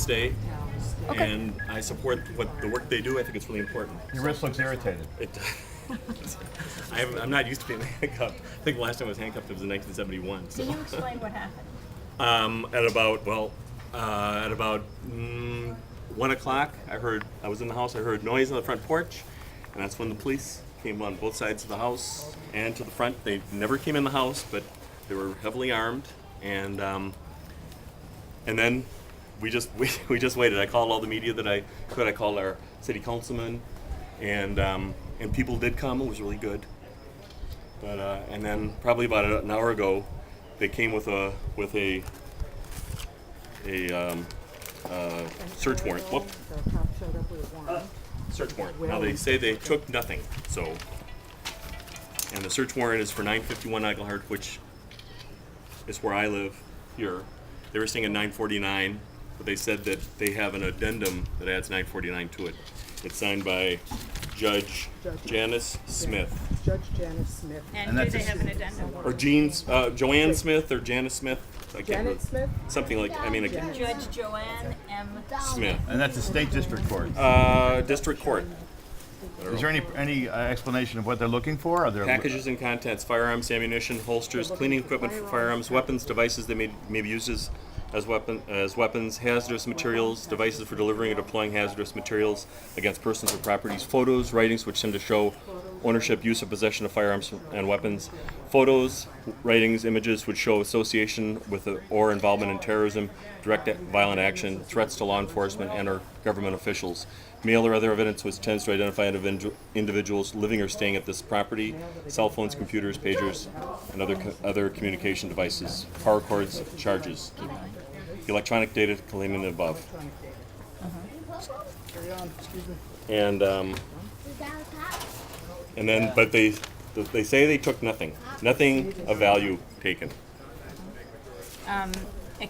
stay. Okay. And I support the work they do. I think it's really important. Your wrist looks irritated. It, I'm not used to being handcuffed. I think the last time I was handcuffed was in 1971. So. Can you explain what happened? At about 1 o'clock, I was in the house. I heard noise on the front porch, and that's when the police came on both sides of the house and to the front. They never came in the house, but they were heavily armed, and then we just waited. I called all the media that I could. I called our city councilman, and people did come. It was really good. But and then probably about an hour ago, they came with a search warrant. Whoop. The cop showed up with a warrant. Search warrant. Now they say they took nothing. So, and the search warrant is for 951 Eaglehart, which is where I live here. They were staying at 949, but they said that they have an addendum that adds 949 to it. It's signed by Judge Janice Smith. Judge Janice Smith. And do they have an addendum? Or Joanne Smith or Janice Smith. I can't Janet remember. Smith? Something like, Judge Joanne M. Smith. And that's a state district court. District Court. Is there any explanation of what they're looking for? Are there Packages and contents, firearms, ammunition, holsters, cleaning equipment for firearms, weapons, devices that may be used as weapons, hazardous materials, devices for delivering or deploying hazardous materials against persons or properties, photos, writings which tend to show ownership, use, or possession of firearms and weapons, photos, writings, images which show association with or involvement in terrorism, direct violent action, threats to law enforcement and or government officials, mail or other evidence which tends to identify individuals living or staying at this property, cell phones, computers, pagers, and other communication devices, power cords, charges, electronic data claiming the above. Carry on, excuse me. And then, but they say they took nothing of value taken.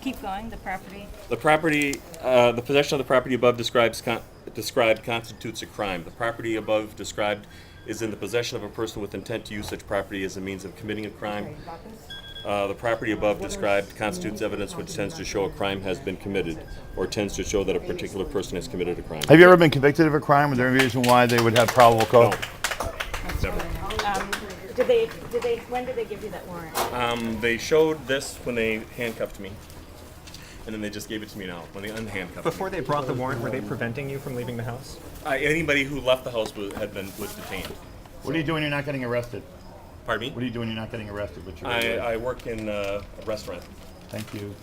Keep going, the property. The possession of the property above described constitutes a crime. The property above described is in the possession of a person with intent to use such property as a means of committing a crime. The property above described constitutes evidence which tends to show a crime has been committed or tends to show that a particular person has committed a crime. Have you ever been convicted of a crime? Was there any reason why they would have probable cause? No. Never. When did they give you that warrant? They showed this when they handcuffed me, and then they just gave it to me now when they unhandcuffed Before me. they brought the warrant, were they preventing you from leaving the house? Anybody who left the house was detained. What do you do when you're not getting arrested? Pardon me? What do you do when you're not getting arrested? What's your I work in a restaurant. Thank you.